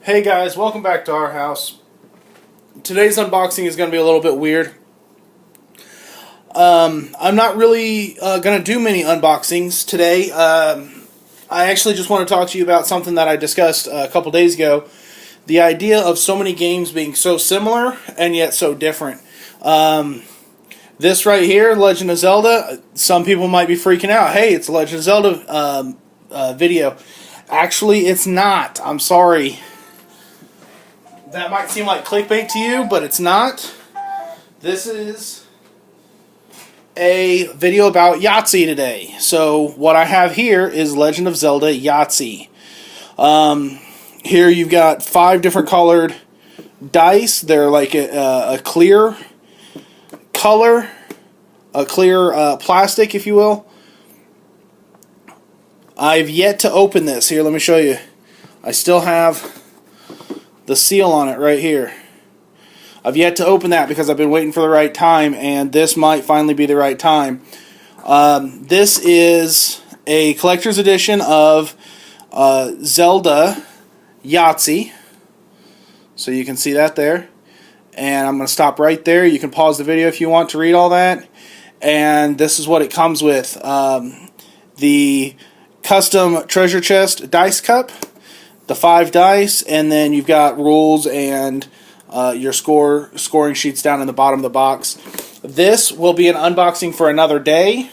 Hey guys, welcome back to our house. Today's unboxing is going to be a little bit weird. I'm not really going to do many unboxings today. I actually just want to talk to you about something that I discussed a couple days ago. The idea of so many games being so similar and yet so different. This right here, Legend of Zelda, some people might be freaking out. Hey, it's a Legend of Zelda video. Actually, it's not. I'm sorry. That might seem like clickbait to you, but it's not. This is a video about Yahtzee today. So what I have here is Legend of Zelda Yahtzee. Here you've got 5 different colored dice. They're like a clear color, a clear plastic, if you will. I've yet to open this. Here, let me show you. I still have the seal on it right here. I've yet to open that because I've been waiting for the right time, and this might finally be the right time. This is a collector's edition of Zelda Yahtzee. So you can see that there. And I'm going to stop right there. You can pause the video if you want to read all that. And this is what it comes with. The custom treasure chest dice cup, the 5 dice, and then you've got rules and your scoring sheets down in the bottom of the box. This will be an unboxing for another day,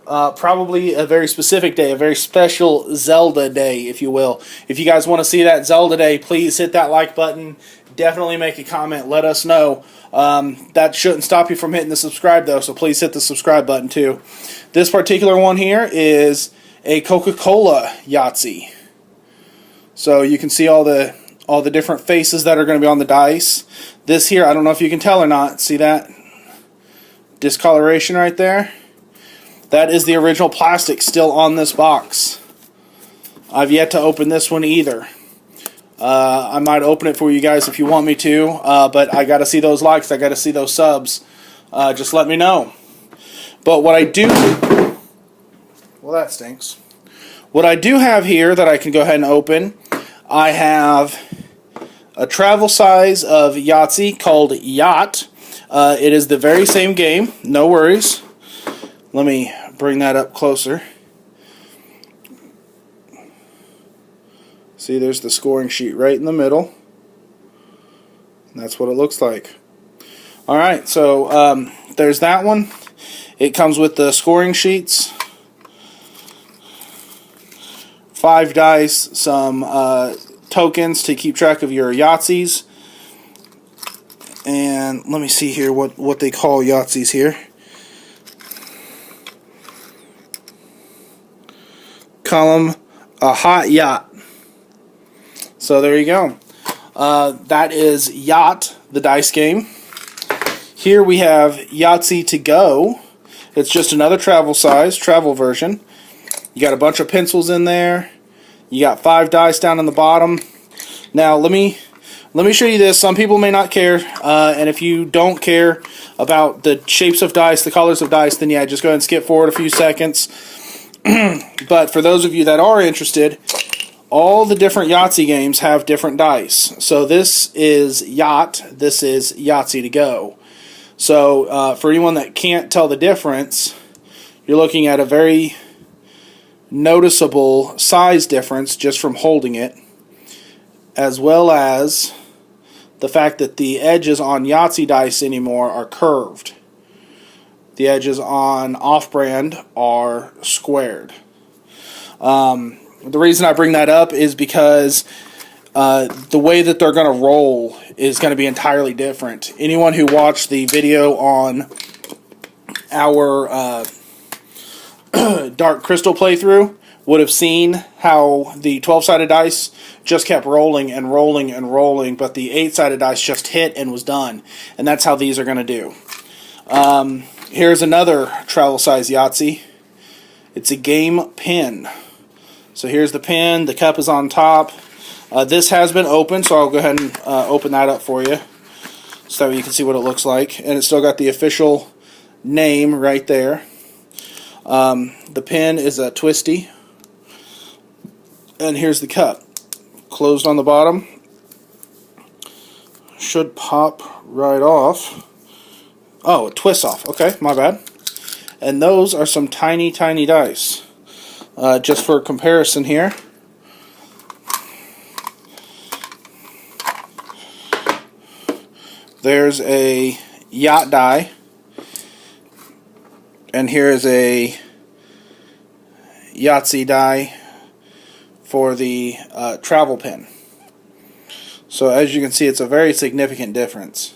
probably a very specific day, a very special Zelda day, if you will. If you guys want to see that Zelda day, please hit that like button. Definitely make a comment. Let us know. That shouldn't stop you from hitting the subscribe, though, so please hit the subscribe button, too. This particular one here is a Coca-Cola Yahtzee. So you can see all the different faces that are going to be on the dice. This here, I don't know if you can tell or not. See that discoloration right there? That is the original plastic still on this box. I've yet to open this one either. I might open it for you guys if you want me to, but I got to see those likes. I got to see those subs. Just let me know. But what I do... Well, that stinks. What I do have here that I can go ahead and open, I have a travel size of Yahtzee called Yacht. It is the very same game. No worries. Let me bring that up closer. See, there's the scoring sheet right in the middle. And that's what it looks like. Alright, so there's that one. It comes with the scoring sheets. 5 dice, some tokens to keep track of your Yahtzees. And let me see here what they call Yahtzees here. Call them a hot yacht. So there you go. That is Yacht, the dice game. Here we have Yahtzee to go. It's just another travel size, travel version. You got a bunch of pencils in there. You got 5 dice down in the bottom. Now let me show you this. Some people may not care, and if you don't care about the shapes of dice, the colors of dice, then yeah, just go ahead and skip forward a few seconds. But for those of you that are interested, all the different Yahtzee games have different dice. So this is Yacht. This is Yahtzee to go. So for anyone that can't tell the difference, you're looking at a very noticeable size difference just from holding it, as well as the fact that the edges on Yahtzee dice anymore are curved. The edges on off-brand are squared. The reason I bring that up is because the way that they're going to roll is going to be entirely different. Anyone who watched the video on our Dark Crystal playthrough would have seen how the 12-sided dice just kept rolling and rolling and rolling, but the 8-sided dice just hit and was done. And that's how these are going to do. Here's another travel size Yahtzee. It's a game pin. So here's the pin. The cup is on top. This has been opened, so I'll go ahead and open that up for you so that you can see what it looks like. And it's still got the official name right there. The pin is a twisty. And here's the cup. Closed on the bottom. should pop right off. Oh, it twists off. Okay, my bad. And those are some tiny, tiny dice. Just for comparison here. There's a yacht die. And here's a Yahtzee die for the travel pin. So as you can see, it's a very significant difference.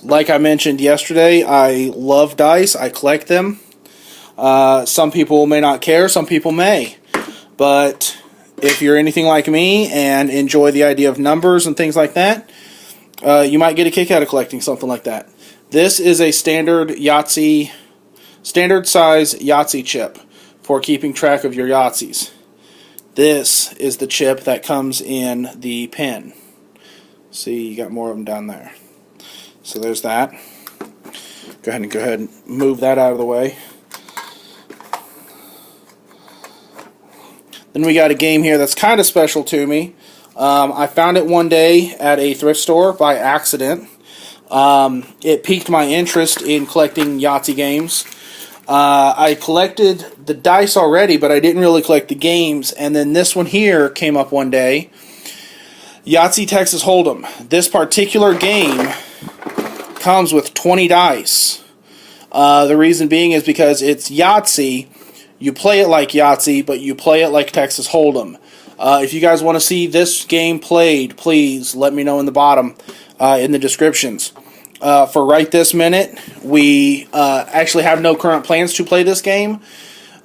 Like I mentioned yesterday, I love dice. I collect them. Some people may not care, some people may. But if you're anything like me and enjoy the idea of numbers and things like that, you might get a kick out of collecting something like that. This is a standard size Yahtzee chip for keeping track of your Yahtzees. This is the chip that comes in the pin. See, you got more of them down there. So there's that. Go ahead and move that out of the way. Then we got a game here that's kind of special to me. I found it one day at a thrift store by accident. It piqued my interest in collecting Yahtzee games. I collected the dice already, but I didn't really collect the games. And then this one here came up one day. Yahtzee Texas Hold'em. This particular game comes with 20 dice. The reason being is because it's Yahtzee. You play it like Yahtzee, but you play it like Texas Hold'em. If you guys want to see this game played, please let me know in the bottom, in the descriptions. For right this minute, we actually have no current plans to play this game.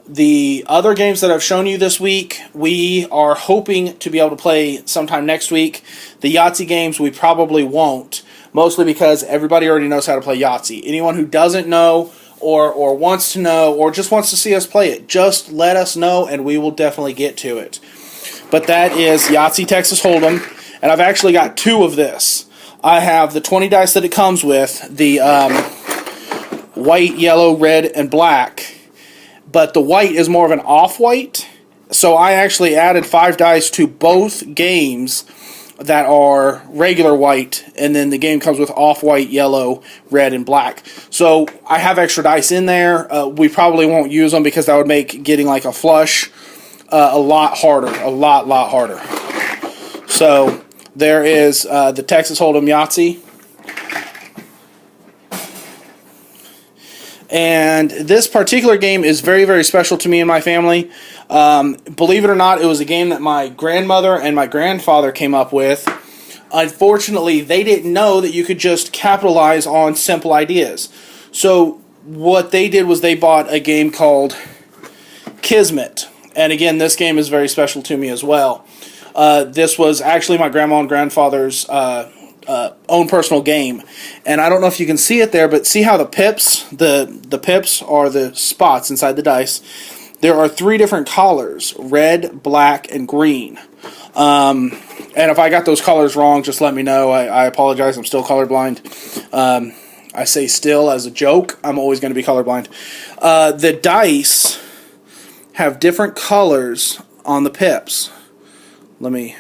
The other games that I've shown you this week, we are hoping to be able to play sometime next week. The Yahtzee games we probably won't, mostly because everybody already knows how to play Yahtzee. Anyone who doesn't know or wants to know or just wants to see us play it, just let us know and we will definitely get to it. But that is Yahtzee Texas Hold'em, and I've actually got two of this. I have the 20 dice that it comes with, the white, yellow, red, and black. But the white is more of an off-white. So I actually added 5 dice to both games that are regular white. And then the game comes with off-white, yellow, red, and black. So I have extra dice in there. We probably won't use them because that would make getting like a flush a lot harder. A lot harder. So there is the Texas Hold'em Yahtzee. And this particular game is very, very special to me and my family. Believe it or not, it was a game that my grandmother and my grandfather came up with. Unfortunately, they didn't know that you could just capitalize on simple ideas. So what they did was they bought a game called Kismet. And again, this game is very special to me as well. This was actually my grandma and grandfather's own personal game, and I don't know if you can see it there, but see how the pips, the pips are the spots inside the dice. There are 3 different colors: red, black, and green. And if I got those colors wrong, just let me know. I apologize. I'm still colorblind. I say still as a joke. I'm always going to be colorblind. The dice have different colors on the pips. Let me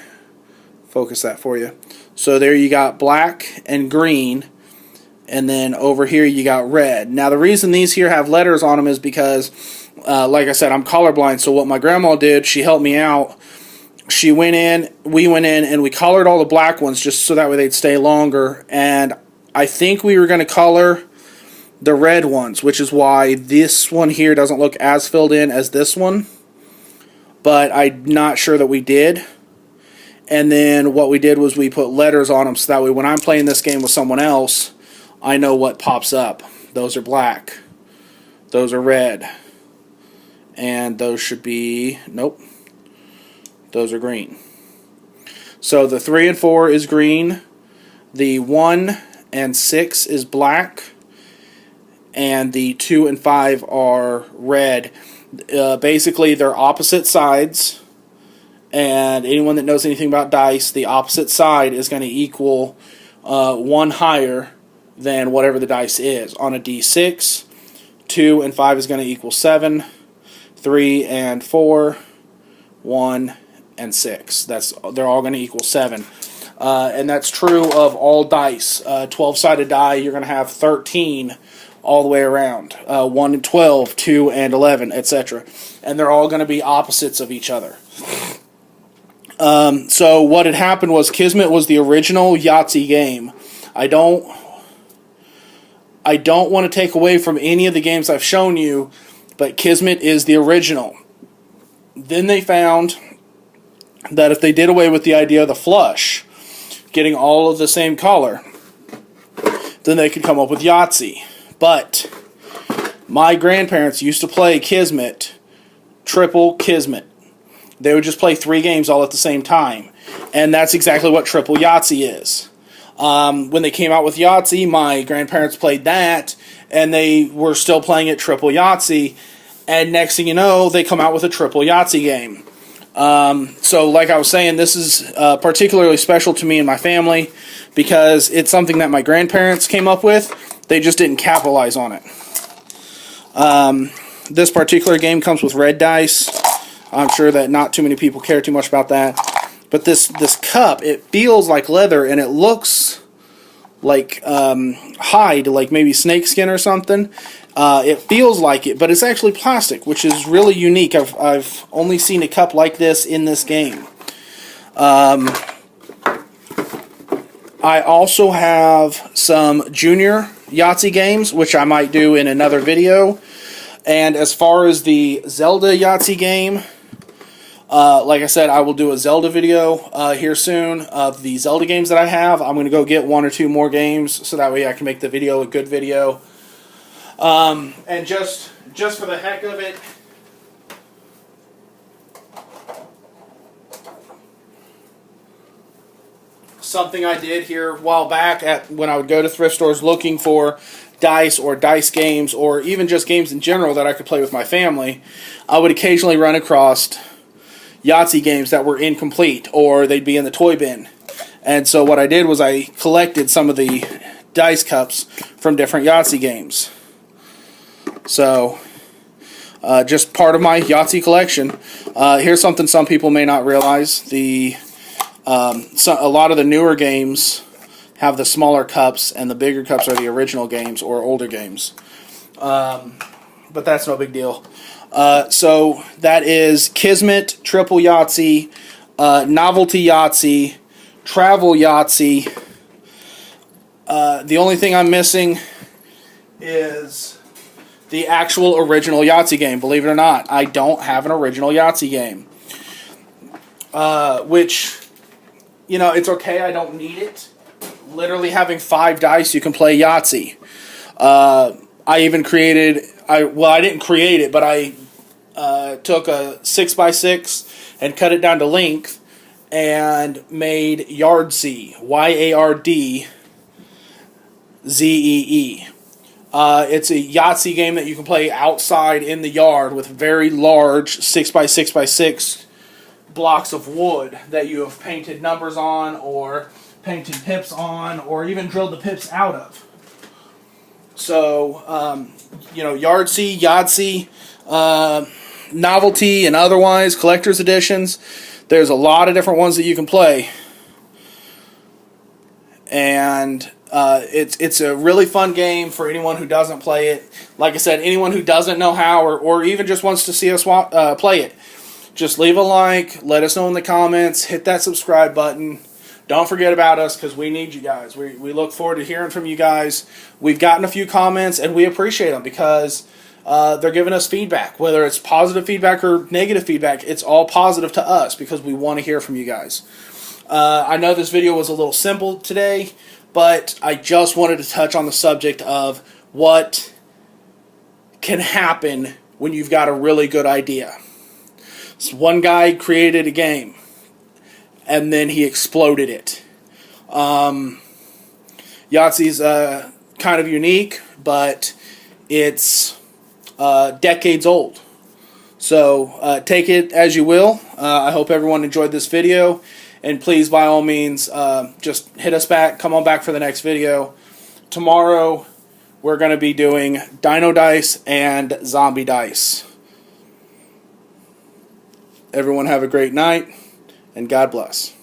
focus that for you. So there you got black and green, and then over here you got red. Now the reason these here have letters on them is because, like I said, I'm colorblind, so what my grandma did, she helped me out. We went in, and we colored all the black ones just so that way they'd stay longer, and I think we were going to color the red ones, which is why this one here doesn't look as filled in as this one, but I'm not sure that we did. And then what we did was we put letters on them so that way when I'm playing this game with someone else, I know what pops up. Those are black. Those are red. And those should be, nope, those are green. So the 3 and 4 is green. The 1 and 6 is black. And the 2 and 5 are red. Basically, they're opposite sides. And anyone that knows anything about dice, the opposite side is going to equal 1 higher than whatever the dice is. On a D6, 2 and 5 is going to equal 7, 3 and 4, 1 and 6. They're all going to equal 7. And that's true of all dice. 12-sided die, you're going to have 13 all the way around. 1 and 12, 2 and 11, etc. And they're all going to be opposites of each other. So what had happened was Kismet was the original Yahtzee game. I don't want to take away from any of the games I've shown you, but Kismet is the original. Then they found that if they did away with the idea of the flush, getting all of the same color, then they could come up with Yahtzee. But my grandparents used to play Kismet, triple Kismet. They would just play 3 games all at the same time. And that's exactly what triple Yahtzee is. When they came out with Yahtzee, my grandparents played that, and they were still playing it triple Yahtzee. And next thing you know, they come out with a triple Yahtzee game. So like I was saying, this is particularly special to me and my family because it's something that my grandparents came up with. They just didn't capitalize on it. This particular game comes with red dice. I'm sure that not too many people care too much about that. But this cup, it feels like leather and it looks like hide, like maybe snakeskin or something. It feels like it, but it's actually plastic, which is really unique. I've only seen a cup like this in this game. I also have some junior Yahtzee games, which I might do in another video. And as far as the Zelda Yahtzee game, like I said, I will do a Zelda video here soon of the Zelda games that I have. I'm going to go get 1 or 2 more games so that way I can make the video a good video. And just for the heck of it, something I did here a while back when I would go to thrift stores looking for dice or dice games or even just games in general that I could play with my family, I would occasionally run across Yahtzee games that were incomplete or they'd be in the toy bin. And so what I did was I collected some of the dice cups from different Yahtzee games. So, just part of my Yahtzee collection. Here's something some people may not realize. A lot of the newer games have the smaller cups, and the bigger cups are the original games or older games. But that's no big deal. So that is Kismet, Triple Yahtzee, Novelty Yahtzee, Travel Yahtzee. The only thing I'm missing is the actual original Yahtzee game. Believe it or not, I don't have an original Yahtzee game. Which, you know, it's okay. I don't need it. Literally having 5 dice, you can play Yahtzee. I even created... I didn't create it, but I took a 6x6 and cut it down to length and made Yahtzee. Yardzzee. It's a Yahtzee game that you can play outside in the yard with very large 6x6x6 blocks of wood that you have painted numbers on or painted pips on or even drilled the pips out of. So, you know, Yahtzee, novelty and otherwise, collector's editions. There's a lot of different ones that you can play. And it's a really fun game for anyone who doesn't play it. Like I said, anyone who doesn't know how or even just wants to see us play it, just leave a like, let us know in the comments, hit that subscribe button. Don't forget about us because we need you guys. We look forward to hearing from you guys. We've gotten a few comments and we appreciate them because they're giving us feedback. Whether it's positive feedback or negative feedback, it's all positive to us because we want to hear from you guys. I know this video was a little simple today, but I just wanted to touch on the subject of what can happen when you've got a really good idea. So one guy created a game, and then he exploded it. Yahtzee's kind of unique, but it's decades old. So take it as you will. I hope everyone enjoyed this video. And please, by all means, just hit us back. Come on back for the next video. Tomorrow, we're going to be doing Dino Dice and Zombie Dice. Everyone have a great night. and God bless.